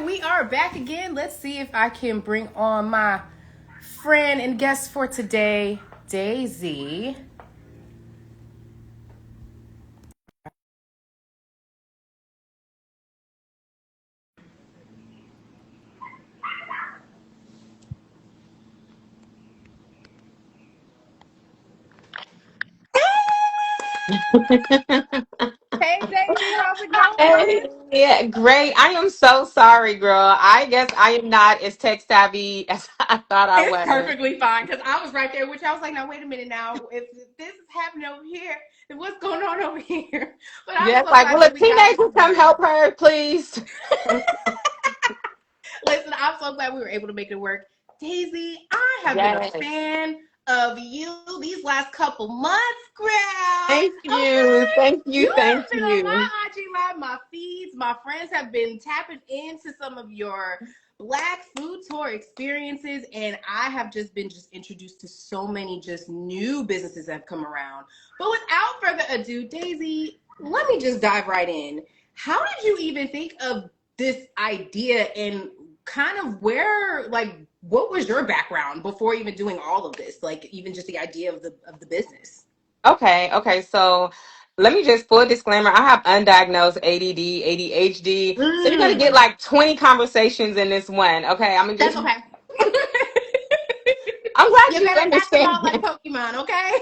we are back again. Let's see if I can bring on my friend and guest for today, Daisy. Hey, Daisy, how's it Hey, going? yeah, great. I am so sorry, girl. I guess I am not as tech savvy as I thought I It's was. perfectly fine because I was right there, which I was like, now wait a minute now. If this is happening over here, then what's going on over here? But I'm Yes, so like, glad will a that we got it teenager to come work. help her, please? Listen, I'm so glad we were able to make it work. Daisy, I have been a Yes. fan of you these last couple months, girl. Thank you. Okay? Thank You you. Thank have been on my you. IG Live, my feeds. My friends have been tapping into some of your Black food tour experiences, and I have just been introduced to so many just new businesses that have come around. But without further ado, Daisy, let me just dive right in. How did you even think of this idea, and kind of where, like, what was your background before even doing all of this, like even just the idea of the business? Okay. So let me just full disclaimer. I have undiagnosed ADD, ADHD. So you're gonna get Mm, like 20 conversations in this one. Okay. that's okay. I'm glad You you better catch them all like understand. Pokemon, okay?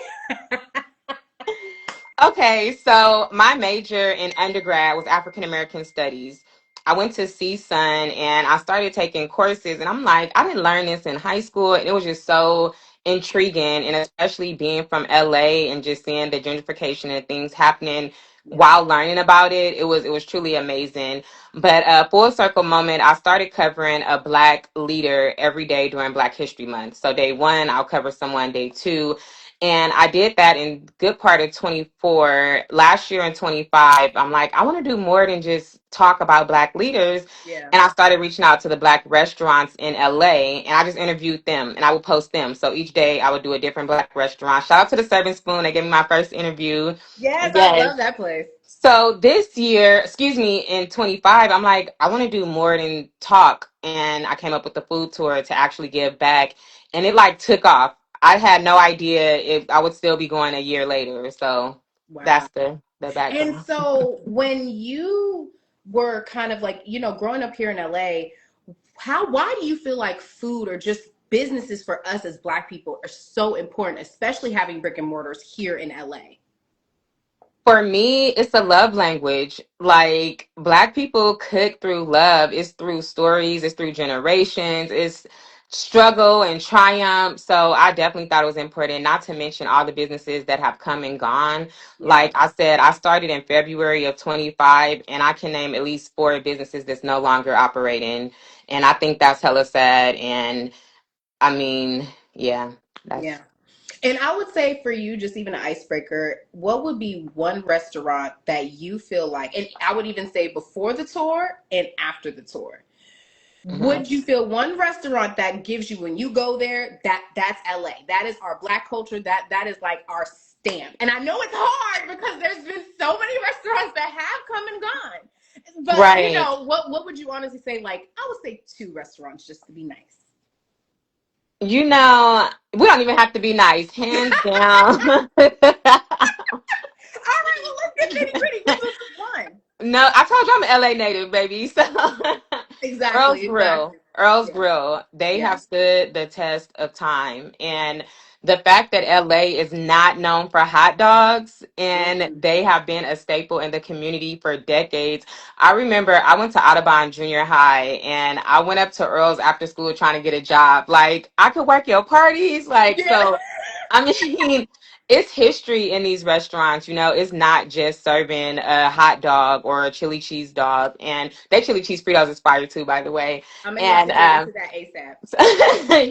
Okay, so my major in undergrad was African American Studies. I went to CSUN and I started taking courses, and I'm like, I didn't learn this in high school, and it was just so intriguing, and especially being from LA and just seeing the gentrification and things happening Yeah. while learning about it. It was truly amazing. But full circle moment, I started covering a Black leader every day during Black History Month. So day one, I'll cover someone. Day two. And I did that in good part of 24. Last year in 25, I'm like, I want to do more than just talk about Black leaders. Yeah. And I started reaching out to the Black restaurants in LA, and I just interviewed them and I would post them. So each day I would do a different Black restaurant. Shout out to the Serving Spoon. They gave me my first interview. Yes, I Yes. love that place. So this year, excuse me, in 25, I'm like, I want to do more than talk. And I came up with the food tour to actually give back. And it like took off. I had no idea if I would still be going a year later. So Wow. that's the And background. so when you were kind of like, growing up here in LA, why do you feel like food or just businesses for us as Black people are so important, especially having brick and mortars here in LA? For me, it's a love language. Like Black people cook through love. It's through stories, it's through generations, it's struggle and triumph. So I definitely thought it was important, not to mention all the businesses that have come and gone. Yeah. Like I said, I started in February of 25, and I can name at least four businesses that's no longer operating. And I think that's hella sad. And I mean, yeah, Yeah. that's And I would say for you, just even an icebreaker, what would be one restaurant that you feel like, and I would even say before the tour and after the tour, mhm. would you feel one restaurant that gives you when you go there that's LA, that is our Black culture, that is like our stamp? And I know it's hard because there's been so many restaurants that have come and gone, but Right. what would you honestly say? Like, I would say two restaurants just to be nice. We don't even have to be nice. Hands down. All right, well, let's get nitty gritty. What's one? No, I told you I'm an LA native, baby. So Earl's Exactly, Grill. exactly. Earl's Yeah, Grill. They yeah. have stood the test of time. And the fact that LA is not known for hot dogs and Mm. they have been a staple in the community for decades. I remember I went to Audubon Junior High and I went up to Earl's after school trying to get a job. Like, I could work your parties. Like, Yeah. so I mean, it's history in these restaurants. It's not just serving a hot dog or a chili cheese dog. And they chili cheese Fritos is fire too, by the way. I may have And to get into that ASAP.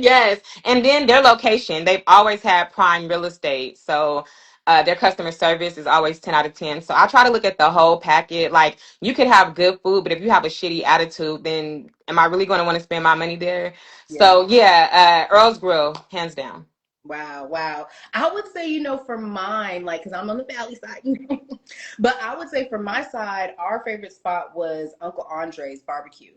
yes, and then their location, they've always had prime real estate. So their customer service is always 10 out of 10. So I try to look at the whole packet. Like, you could have good food, but if you have a shitty attitude, then am I really going to want to spend my money there? Yeah. So yeah, Earl's Grill, hands down. Wow, wow. I would say, for mine, like, because I'm on the valley side, but I would say for my side, our favorite spot was Uncle Andre's Barbecue.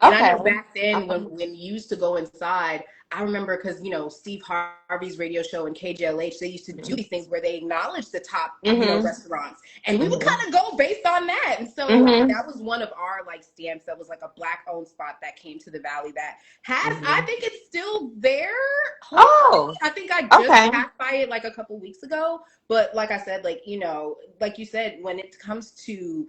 And I Okay. know back then Okay. when you used to go inside, I remember because Steve Harvey's radio show and KJLH, they used to do these things where they acknowledge the top Mhm. restaurants, and we would Mhm. kind of go based on that. And so Mhm. that was one of our like stamps that was like a black owned spot that came to the valley that has, I Mhm. think it's still there. Hopefully, Oh. I think I just Okay. passed by it like a couple weeks ago. But like I said, like like you said, when it comes to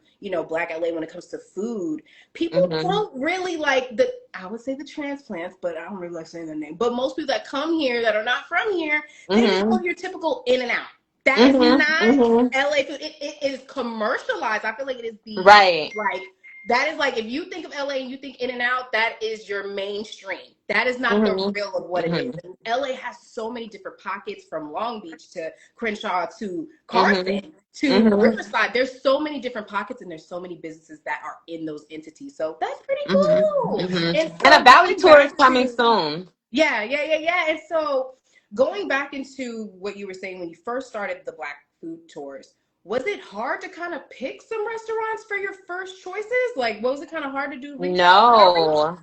Black LA, when it comes to food, people Mhm. don't really like the, I would say the transplants, but I don't really like saying their name. But most people that come here that are not from here, they just go Mhm. your typical In and Out. That is Mhm. not Mhm. LA food. It is commercialized. I feel like it is the Right. like that is like if you think of LA and you think In and Out, that is your mainstream. That is not the Mhm. real of what it is. Mhm. And LA has so many different pockets from Long Beach to Crenshaw to Mhm. Carson to Mhm. Riverside. There's so many different pockets and there's so many businesses that are in those entities. So that's pretty Mhm. cool. Mhm. And And a so Valley going tour is back coming to, soon. yeah. And so going back into what you were saying when you first started the Black food tours, was it hard to kind of pick some restaurants for your first choices? Like, was it kind of hard to do outreach? No.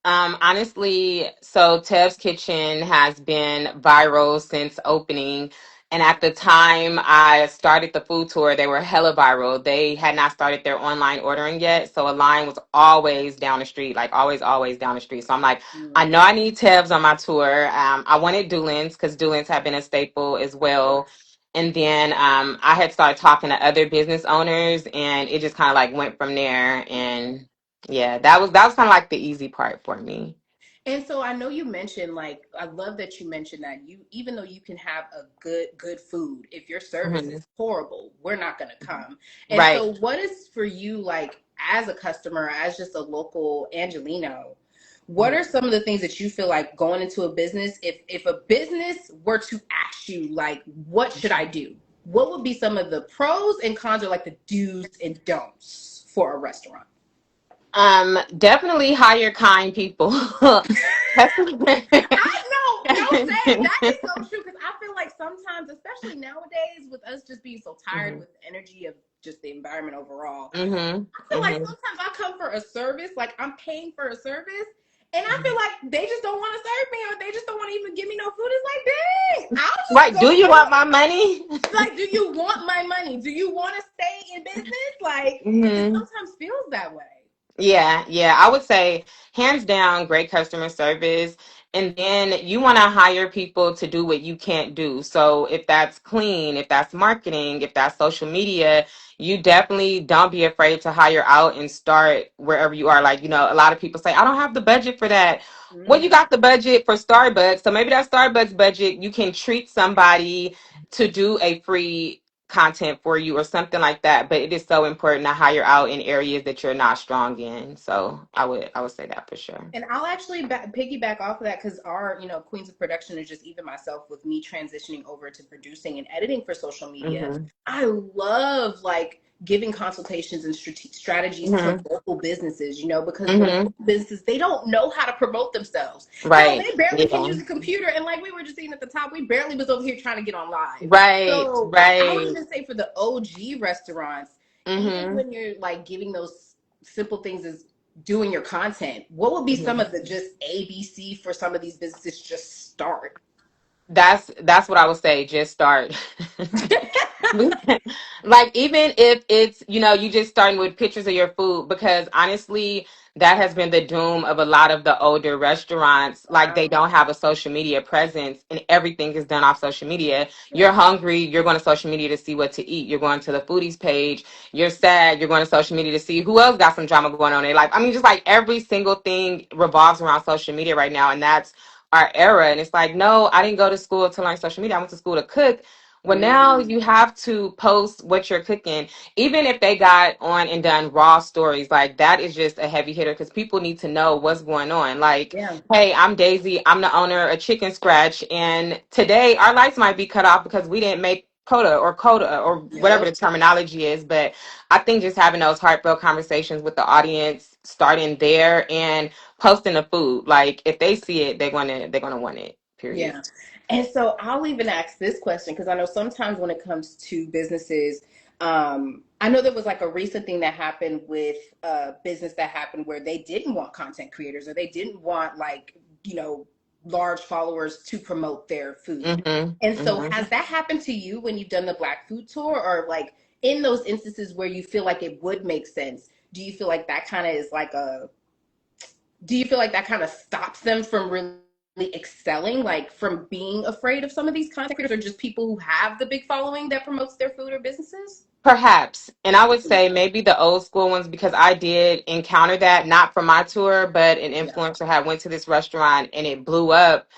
Honestly, so Tev's Kitchen has been viral since opening. And at the time I started the food tour, they were hella viral. They had not started their online ordering yet. So a line was always down the street, like always, always down the street. So I'm like, I Mm, know I need Tev's on my tour. I wanted Doolin's because Doolin's have been a staple as yeah. well. And then I had started talking to other business owners, and it just kind of like went from there. And yeah, that was kind of like the easy part for me. And so I know you mentioned like I love that you mentioned that you even though you can have a good food, if your service Hmm. is horrible, we're not going to come. And Right. so what is for you like as a customer, as just a local Angelino, what Mhm. are some of the things that you feel like going into a business if a business were to ask you like what should I do? What would be some of the pros and cons or like the do's and don'ts for a restaurant? Definitely hire kind people. That's- I know, no shade. That is so true because I feel like sometimes, especially nowadays, with us just being so tired Mhm. with the energy of just the environment overall, Mhm. I feel like Mhm. sometimes I come for a service, like I'm paying for a service, and I feel like they just don't want to serve me or they just don't want to even give me no food. It's like, dang, I'll just Right. Do go you want somewhere. my money? Like, do you want my money? Do you want to stay in business? Like, it Mhm. sometimes feels that way. Yeah, yeah. I would say hands down, great customer service. And then you want to hire people to do what you can't do. So if that's clean, if that's marketing, if that's social media, you definitely don't be afraid to hire out and start wherever you are. Like, a lot of people say, I don't have the budget for that. Well, you Mm, got the budget for Starbucks. So maybe that Starbucks budget, you can treat somebody to do a free content for you or something like that, but it is so important to hire out in areas that you're not strong in. So I would say that for sure. And I'll actually piggyback off of that because our, Queens of Production is just even myself with me transitioning over to producing and editing for social media. Hmm. I love like giving consultations and strategies to Hmm. local businesses, because the Hmm. local businesses, they don't know how to promote themselves. Hell, Right. they barely can Yeah. use a computer. And like we were just seeing at the top, we barely was over here trying to get on live. Right. So I would Right. even say for the OG restaurants, even Hmm. when you're like giving those simple things as doing your content, what would be some Hmm. of the just ABC for some of these businesses just start? That's what I would say. Just start. Like even if it's you just starting with pictures of your food, because honestly that has been the doom of a lot of the older restaurants. Like they Wow. don't have a social media presence and everything is done off social media. You're Yeah. hungry, you're going to social media to see what to eat. You're going to the foodies page. You're sad, you're going to social media to see who else got some drama going on in their life. I mean, just like every single thing revolves around social media right now, and that's our era. And it's like, no, I didn't go to school to learn social media. I went to school to cook. Well, now Mm, you have to post what you're cooking. Even if they got on and done raw stories, like that is just a heavy hitter because people need to know what's going on. Like, yeah. hey, I'm Daisy. I'm the owner of Chicken Scratch. And today our lights might be cut off because we didn't make coda or whatever Yep. the terminology is. But I think just having those heartfelt conversations with the audience, starting there and posting the food. Like if they see it, they're gonna want it. Period. Yeah. And so I'll even ask this question because I know sometimes when it comes to businesses, I know there was like a recent thing that happened with a business that happened where they didn't want content creators or they didn't want like, you know, large followers to promote their food. Hmm. And so Hmm. has that happened to you when you've done the Black Food Tour, or like in those instances where you feel like it would make sense? Do you feel like that kind of is like a do you feel like that kind of stops them from really excelling, like from being afraid of some of these content creators or just people who have the big following that promotes their food or businesses? Perhaps. And I would say maybe the old school ones because I did encounter that, not from my tour, but an Yeah. influencer had went to this restaurant and it blew up,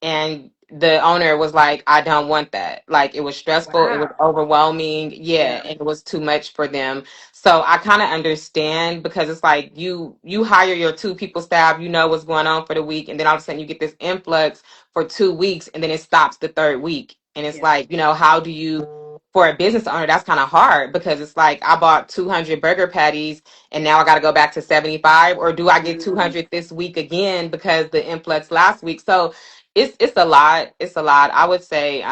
and the owner was like, I don't want that. Like, it was stressful, it was Wow. overwhelming, yeah, Yeah. and it was too much for them. So I kind of understand, because it's like you hire your two people staff, you know what's going on for the week, and then all of a sudden you get this influx for 2 weeks and then it stops the third week. And it's Yeah. like, how do you, for a business owner, that's kind of hard, because it's like I bought 200 burger patties and now I got to go back to 75, or do I get Mm, 200 this week again because the influx last week? So it's a lot. It's a lot. I would say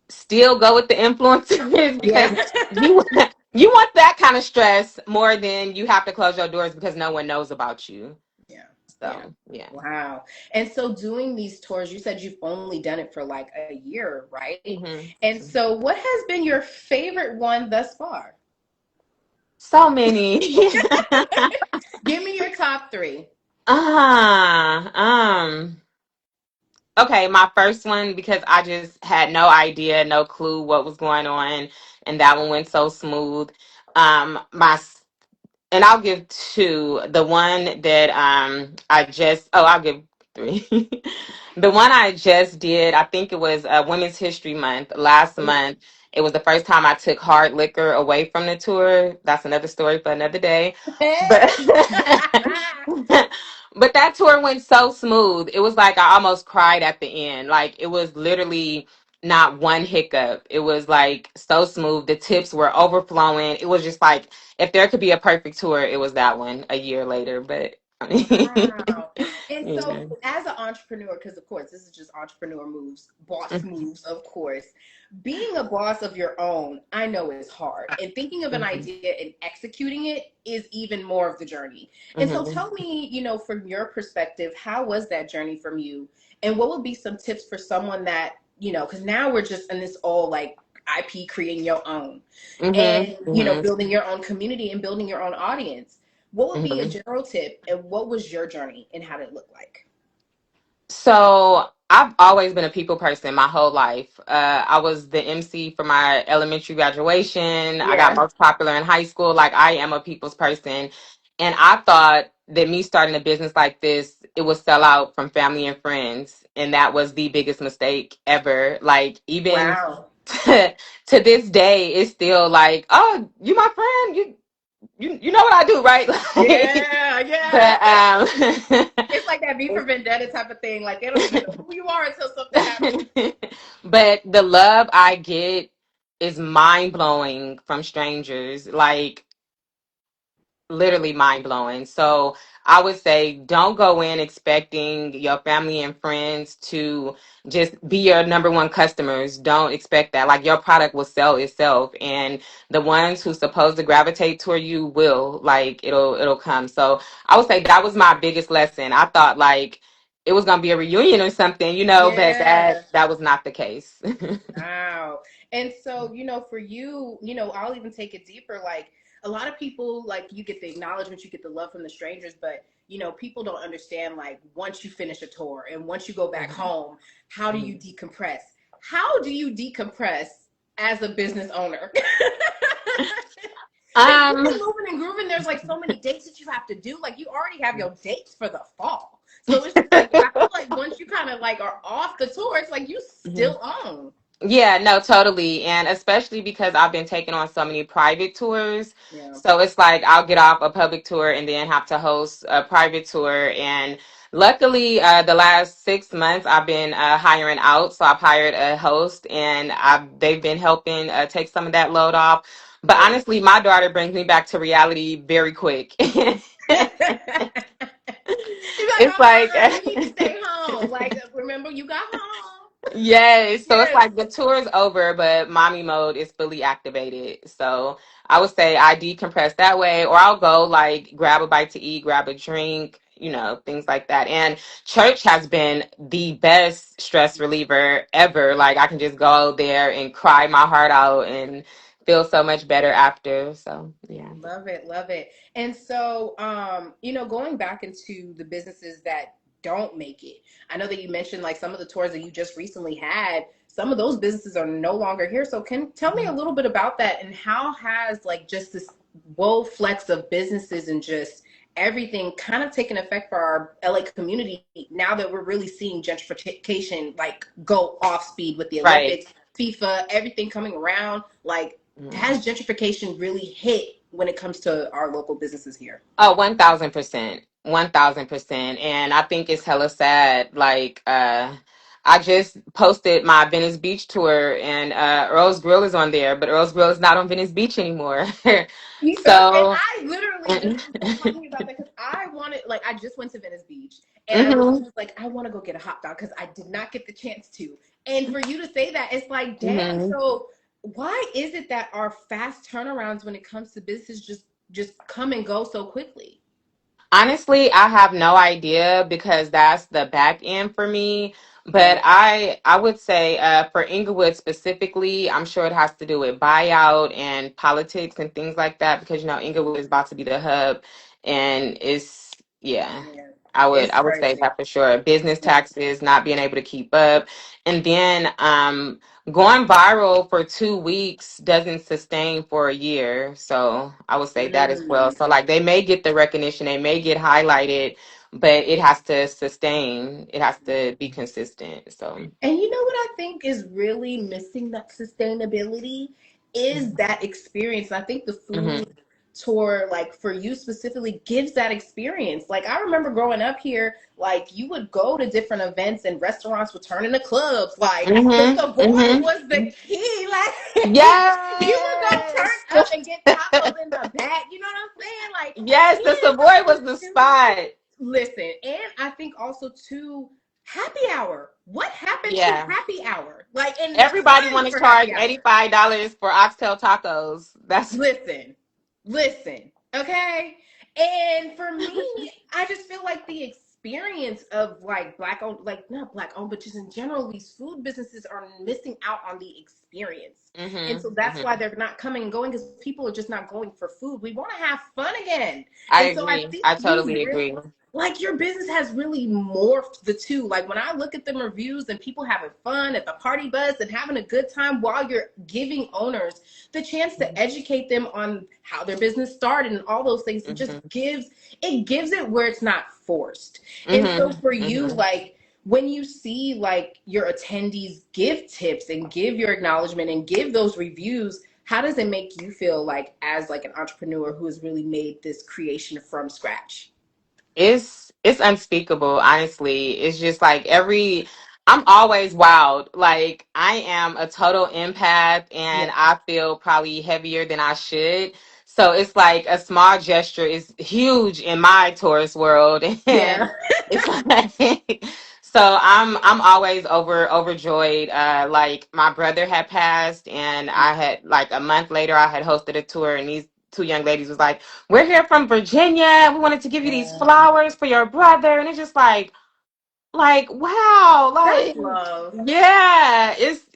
still go with the influencers yeah. because you you want that kind of stress more than you have to close your doors because no one knows about you. Yeah. Yeah. So yeah. Wow. And so doing these tours, you said you've only done it for like a year, right? Hmm. And so what has been your favorite one thus far? So many. Give me your top three. uh, um. Okay, my first one, because I just had no idea, no clue what was going on, and that one went so smooth. My And I'll give two. The one that I'll give three. The one I just did, I think it was Women's History Month last month. It was the first time I took hard liquor away from the tour. That's another story for another day. But but that tour went so smooth. It was like I almost cried at the end. Like, it was literally not one hiccup. It was like so smooth. The tips were overflowing. It was just like, if there could be a perfect tour, it was that one a year later. But Wow. And so, yeah. as an entrepreneur, because of course, this is just entrepreneur moves, boss moves, of course. Being a boss of your own, I know is hard. And thinking of an Mhm. idea and executing it is even more of the journey. And so, Mhm. tell me, from your perspective, how was that journey from you? And what would be some tips for someone that, because now we're just in this all like IP creating your own Mhm. and, Mhm. building your own community and building your own audience. What would be a Mhm. general tip, and what was your journey, and how did it look like? So I've always been a people person my whole life. I was the MC for my elementary graduation. I got Yeah. most popular in high school. Like, I am a people's person. And I thought that me starting a business like this, it would sell out from family and friends. And that was the biggest mistake ever. Like, even Wow. to, to this day, it's still like, oh, you my friend? You know what I do, right? Like, Yeah, yeah. but It's like that V for Vendetta type of thing. Like they don't even know who you are until something happens. but the love I get is mind blowing from strangers. Like, literally mind blowing. So I would say don't go in expecting your family and friends to just be your number one customers. Don't expect that. Like, your product will sell itself, and the ones who supposed to gravitate toward you will, like, it'll come. So I would say that was my biggest lesson. I thought like it was gonna be a reunion or something, but that Yeah. that was not the case. Wow. And so, for you, I'll even take it deeper. Like a lot of people, like you get the acknowledgement, you get the love from the strangers, but people don't understand like once you finish a tour and once you go back Mhm. home, how do you Mhm. decompress? How do you decompress as a business owner? Especially Um moving and grooving, there's like so many dates that you have to do. Like you already have your dates for the fall. So it's just like I feel like once you kind of like are off the tour, it's like you still own. Yeah, no, totally. And especially because I've been taking on so many private tours. Yeah. So it's like I'll get off a public tour and then have to host a private tour. And luckily, the last 6 months, I've been hiring out. So I've hired a host, and they've been helping take some of that load off. But Good. honestly, my daughter brings me back to reality very quick. You're like, It's like, you need to stay home. Like, remember, you got home. Yes. So it's Yes. like the tour is over, but mommy mode is fully activated. So I would say I decompress that way, or I'll go like grab a bite to eat, grab a drink, things like that. And church has been the best stress reliever ever. Like I can just go there and cry my heart out and feel so much better after. So yeah. Love it, love it. And so, going back into the businesses that don't make it, I know that you mentioned like some of the tours that you just recently had. Some of those businesses are no longer here. So, can tell me a little bit about that and how has like just this woe flex of businesses and just everything kind of taken effect for our LA community now that we're really seeing gentrification like go off speed with the Right. Olympics, FIFA, everything coming around. Like, Mm. has gentrification really hit when it comes to our local businesses here? Oh, 1000%. 1000%. And I think it's hella sad. Like, I just posted my Venice Beach tour and Earl's Grill is on there, but Earl's Grill is not on Venice Beach anymore. And So, I literally, this is so funny about that because I wanted, like, I just went to Venice Beach and I literally hmm was like, I want to go get a hot dog because I did not get the chance to. And for you to say that, it's like, dang. hmm So why is it that our fast turnarounds when it comes to business just come and go so quickly? Honestly, I have no idea because that's the back end for me. But Mm, I would say for Inglewood specifically, I'm sure it has to do with buyout and politics and things like that because Inglewood is about to be the hub, and it's yeah. yeah, I would it's I would say crazy. that for sure. Business Yeah. taxes not being able to keep up, and then going viral for 2 weeks doesn't sustain for a year. So I would say that as well. Mm. So like they may get the recognition, they may get highlighted, but it has to sustain. It has to be consistent. So And you know what I think is really missing that sustainability is that experience. I think the food hmm tour, like for you specifically, gives that experience. Like I remember growing up here, like you would go to different events and restaurants would turn into clubs. Like the hmm Savoy was the hmm key. Like you would go turn Yes. up and get tacos in the back. You know what I'm saying? Like Yes, the and Savoy was something the to spot. listen, and I think also too happy hour. What happened to Yeah. happy hour? Like, and the Everybody time want to for charge happy hour. $85 for oxtail tacos. That's Listen, listen, okay? And for me, I just feel like the experience of like black owned, like not black owned, but just in general, these food businesses are missing out on the experience. And so that's why hmm they're not coming and going because people are just not going for food. We want to have fun again. I And so I agree. think I you totally really agree. like your business has really morphed the two. Like when I look at the reviews and people having fun at the party bus and having a good time while you're giving owners the chance to educate them on how their business started and all those things, hmm it gives it where it's not forced. And so hmm for you, hmm like when you see like your attendees give tips and give your acknowledgement and give those reviews, how does it make you feel like as like an entrepreneur who has really made this creation from scratch? It's unspeakable, honestly. It's just like I'm always wild. Like I am a total empath and Yeah. I feel probably heavier than I should. So it's like a small gesture is huge in my Taurus world Yeah. and it's like so I'm always overjoyed. Like my brother had passed and I had like a month later I had hosted a tour and these two young ladies was like, we're here from Virginia. We wanted to give you these Yeah. flowers for your brother. And it's just like, wow, That's like, love. it's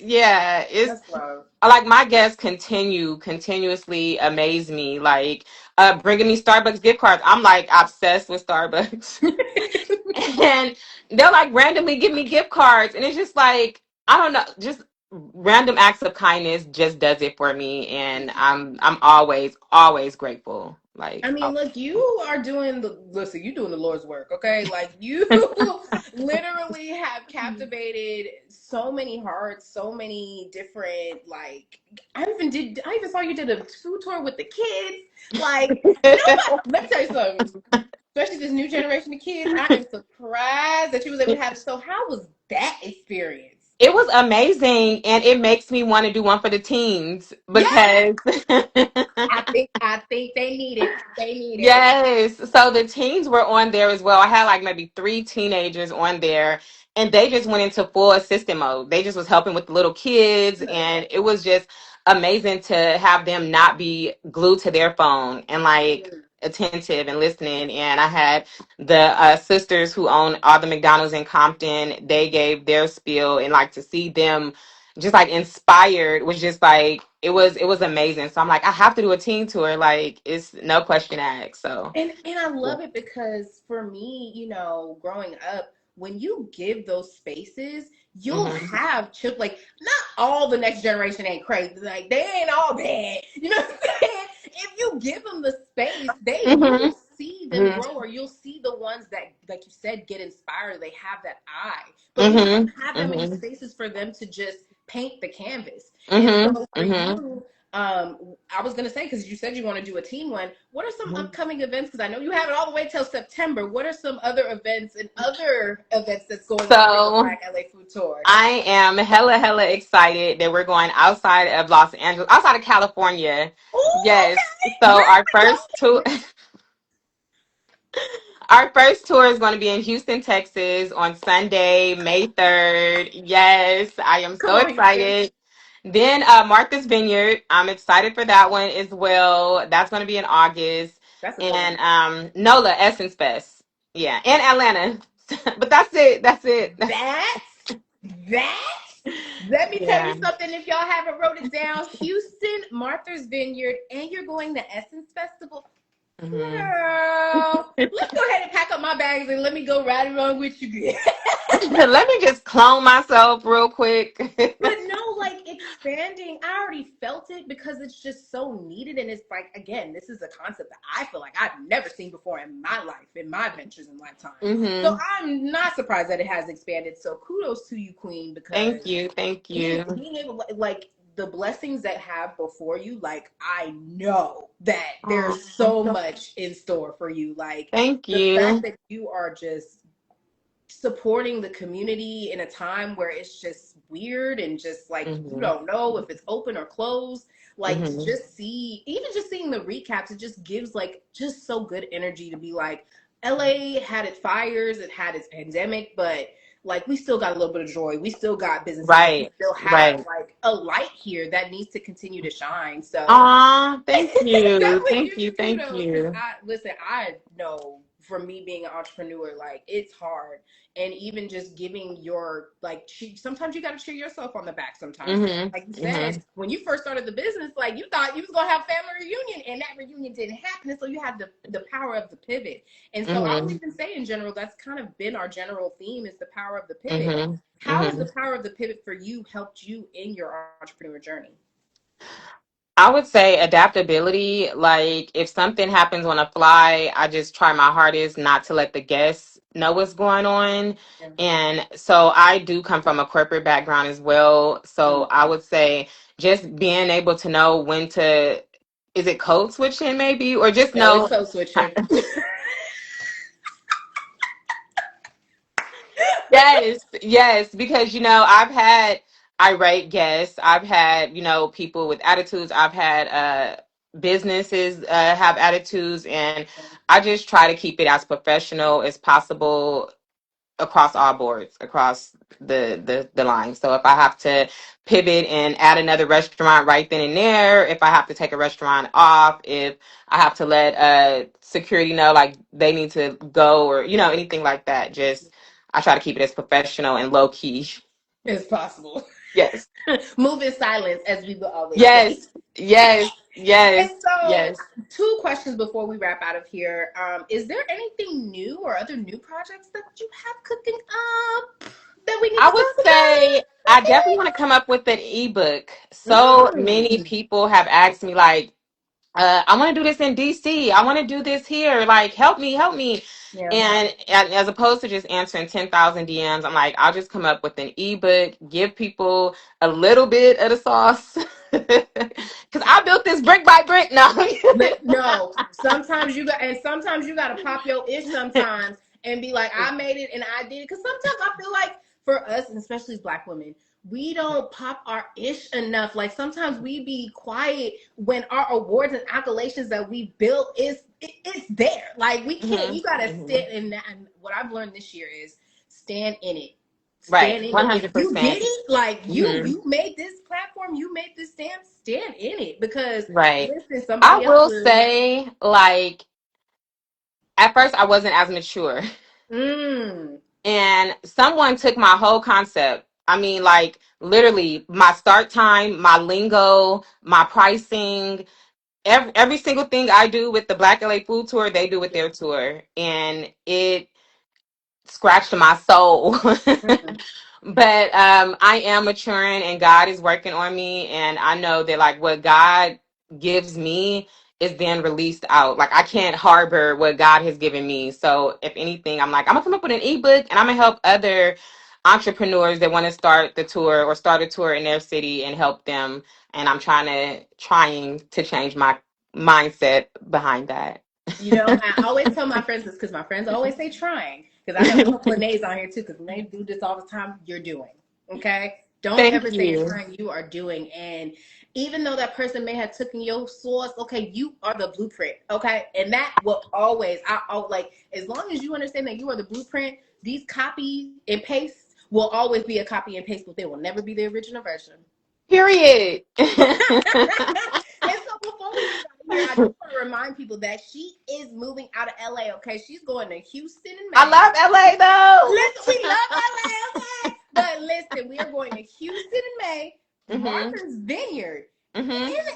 That's love. like my guests continuously amaze me. Like, bringing me Starbucks gift cards. I'm like obsessed with Starbucks. And they'll like randomly give me gift cards. And it's just like, I don't know, just random acts of kindness just does it for me. And I'm always grateful. I Like, mean, look, you are doing listen, you're doing the Lord's work, okay? Like you literally have captivated so many hearts, so many different like I even saw you did a food tour with the kids. Like nobody, let me tell you something. Especially this new generation of kids, I am surprised that you was able to have it. So how was that experience? it was amazing, and it makes me want to do one for the teens Yes, because I think they need it. They need it. yes. So the teens were on there as well. I had like maybe three teenagers on there, and they just went into full assistant mode. They just was helping with the little kids, and it was just amazing to have them not be glued to their phone and like attentive and listening. And I had the sisters who own all the McDonald's in Compton. They gave their spiel, and like to see them just like inspired was just like it was amazing. So I'm like, I have to do a team tour. Like it's no question asked. So And I love it because for me, growing up, when you give those spaces, you'll hmm have children. Like, not all the next generation ain't crazy. Like, they ain't all bad. You know what I'm saying? If you give them the space, you hmm will see them grow, or you'll see the ones that, like you said, get inspired. They have that eye, but we don't hmm have that many hmm spaces for them to just paint the canvas. And hmm so for hmm you, I was gonna say, because you said you want to do a team one. What are some hmm upcoming events? Because I know you have it all the way till September. What are some other events and other events that's going on for the So Black LA Food Tour? I am hella excited that we're going outside of Los Angeles, outside of California. Oh, Yes. okay. So Where are we our first tour is going to be in Houston, Texas on Sunday, May 3rd. Yes, I am going? so Come on, Houston. excited. Then Martha's Vineyard, I'm excited for that one as well. That's going to be in August. That's a good one. And NOLA Essence Fest. Yeah, in Atlanta. But that's it. That's it. That, that. Let me tell you Yeah. something. If y'all haven't wrote it down, Houston, Martha's Vineyard, and you're going to Essence Festival. hmm Girl, let's go ahead and pack up my bags and let me go right along with you. Let me just clone myself real quick. But no, like expanding, I already felt it because it's just so needed. And it's like, again, this is a concept that I feel like I've never seen before in my life, in my adventures and lifetime. So hmm I'm not surprised that it has expanded. So kudos to you, Queen, Thank because you. Thank being you. being able, like, the blessings that have before you, like, I know that Oh, there's so much in store for you. Like, thank the fact you. that you are just supporting the community in a time where it's just weird and just like you hmm don't know if it's open or closed, like to hmm just see, even just seeing the recaps, it just gives like just so good energy to be like, LA had its fires, it had its pandemic, but like we still got a little bit of joy, we still got businesses, and we Right. still have Right. like a light here that needs to continue to shine. So Aw, thank you. definitely Thank give you. you Thank kudos, because you. I listen, I know from me being an entrepreneur, like it's hard. And even just giving your like sometimes you got to cheer yourself on the back sometimes, because hmm like you hmm said, when you first started the business, like you thought you was gonna have family reunion, and that reunion didn't happen. And so you had the power of the pivot. And so I would hmm even say in general, that's kind of been our general theme, is the power of the pivot. hmm How has hmm the power of the pivot for you helped you in your entrepreneur journey? I would say adaptability. Like if something happens on a fly, I just try my hardest not to let the guests know what's going on. Yeah. And so I do come from a corporate background as well. So I would say just being able to know when to, is it code switching maybe, or just No, it's know. code switching. Yes, yes, because I've had irate guests. I've had, people with attitudes. I've had businesses have attitudes, and I just try to keep it as professional as possible across all boards, across the line. So if I have to pivot and add another restaurant right then and there, if I have to take a restaurant off, if I have to let security know like they need to go, or anything like that, just I try to keep it as professional and low key. As possible. Yes. Move in silence, as we will always say. Yes. Yes. And Yes. so, Yes. two questions before we wrap out of here. Is there anything new or other new projects that you have cooking up that we need I to would talk say I definitely want to come up with an ebook. So about? many people have asked me like, I want to do this in DC. I want to do this here. Like, help me, help me. Yeah. And as opposed to just answering 10,000 DMs, I'm like, I'll just come up with an ebook, give people a little bit of the sauce. Because I built this brick by brick now. No, sometimes you gotta pop your ish sometimes and be like, I made it and I did it. Because sometimes I feel like for us, and especially as Black women, we don't pop our ish enough. Like sometimes we be quiet when our awards and accolades that we built it's there. Like we can't. hmm You gotta hmm sit in that. And what I've learned this year is stand in it. Right. stand in it. If you did 100%. it, like Hmm. you made this platform, you made this stand in it. Because Right. listen, I somebody else will was. say, like, at first I wasn't as mature. Mm, And someone took my whole concept. I mean, like, literally, my start time, my lingo, my pricing, every single thing I do with the Black LA Food Tour, they do with yeah. their tour. And it scratched my soul. Mm. But I am maturing and God is working on me. And I know that, like, what God gives me is then released out. Like, I can't harbor what God has given me. So, if anything, I'm like, I'm going to come up with an ebook and I'm going to help other entrepreneurs that want to start the tour or start a tour in their city and help them. And I'm trying to change my mindset behind that. You know, I always tell my friends this because my friends always say trying. Because I have a couple of nays on here too. Because when they do this all the time, you're doing. Okay. Don't Thank ever say you're you. trying. You are doing. And even though that person may have taken your source, okay, you are the blueprint. Okay. And that will always, I'll like, as long as you understand that you are the blueprint, these copy and paste will always be a copy and paste, but they will never be the original version. Period. And so before we get out of here, I just want to remind people that she is moving out of LA. Okay, she's going to Houston in I May. love LA Listen, we love though. LA, okay? But listen, we are going to Houston in May, Mhm. Martha's Vineyard Mhm. in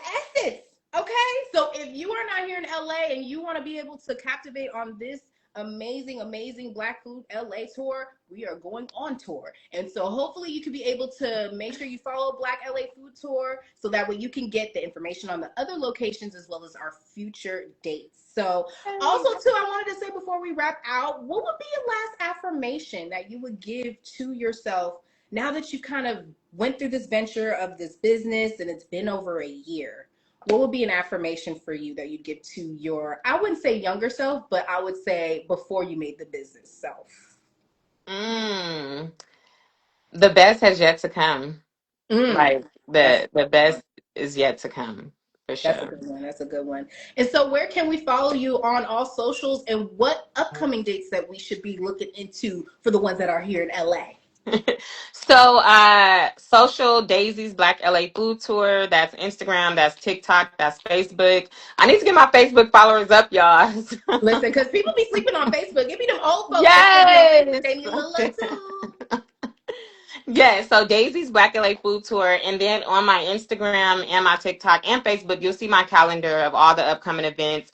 Essex. Okay, so if you are not here in LA and you want to be able to captivate on this amazing, amazing Black Food LA tour, we are going on tour. And so hopefully you can be able to make sure you follow Black LA Food Tour so that way you can get the information on the other locations as well as our future dates. So also too, I wanted to say before we wrap out, what would be your last affirmation that you would give to yourself now that you kind of went through this venture of this business and it's been over a year? What would be an affirmation for you that you'd give to your, I wouldn't say younger self, but I would say before you made the business self? Mm. The best has yet to come. Mm, Like that's the best is yet to come for that's a sure. good one. That's a good one. And so, where can we follow you on all socials, and what upcoming dates that we should be looking into for the ones that are here in LA? So social Daisy's Black LA Food Tour. That's Instagram, that's TikTok, that's Facebook. I need to get my Facebook followers up, y'all. Listen, because people be sleeping on Facebook. It be them old folks that still be on Facebook. Yes. They need a little love too. Yeah, so Daisy's Black LA Food Tour. And then on my Instagram and my TikTok and Facebook, you'll see my calendar of all the upcoming events.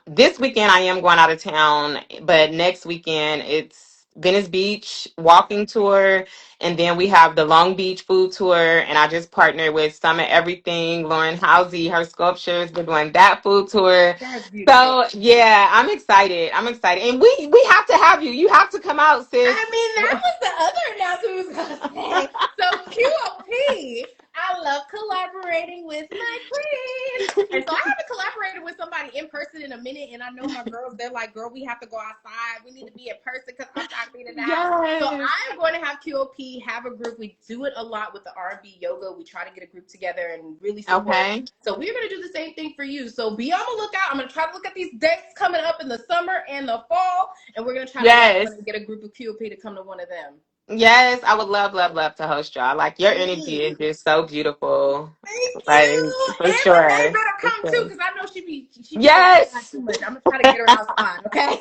This weekend I am going out of town, but next weekend it's Venice Beach walking tour. And then we have the Long Beach food tour. And I just partnered with Summit Everything, Lauren Housey, her sculptures. We're doing that food tour. That's beautiful. So yeah, I'm excited. I'm excited. And we have to have you. You have to come out, sis. I mean, that was the other announcement we was gonna say. So QOP, I love collaborating with my queen. And so I haven't collaborated with somebody in person in a minute, and I know my girls, they're like, girl, we have to go outside. We need to be in person because I'm not being in the house. So Yes. I am going to have QOP have a group. We do it a lot with the R&B yoga. We try to get a group together and really support. Okay. So we're going to do the same thing for you. So be on the lookout. I'm going to try to look at these dates coming up in the summer and the fall, and we're going to try to get Yes. one and get a group of QOP to come to one of them. Yes. I would love, love, love to host y'all. Like your energy is Please. just so beautiful. Thank Like you. for And Renee sure. better For come too, sure. because I know she be outside Yes. too much. I'm gonna try to get her outside, okay?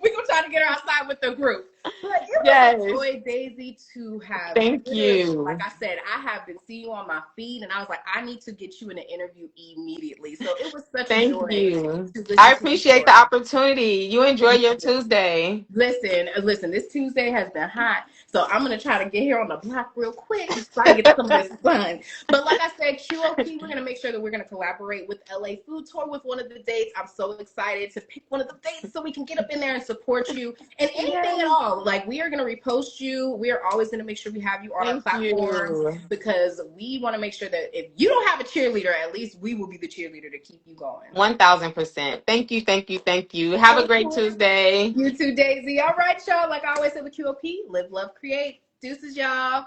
We're gonna try to get her outside with the group. But it was a Yes. joy, Daisy, to have Thank literally, like you. I said, I have been seeing you on my feed, and I was like, I need to get you in an interview immediately. So it was such a Thank joy you. to listen I to your appreciate the story. opportunity. You enjoy Thank your you. Tuesday. Listen. This Tuesday has been hot, so I'm gonna try to get here on the block real quick so I can get some of this sun. But like I said, QOP, we're gonna make sure that we're gonna collaborate with LA Food Tour with one of the dates. I'm so excited to pick one of the dates so we can get up in there and support you and anything at Yes. all. Like we are gonna repost you. We are always gonna make sure we have you on our Thank platforms you. because we want to make sure that if you don't have a cheerleader, at least we will be the cheerleader to keep you going. 1000%. Thank you. Thank you. Thank you. Have a Of great course. Tuesday. You too, Daisy. All right, y'all. Like I always say with QOP, live, love, create. Deuces, y'all.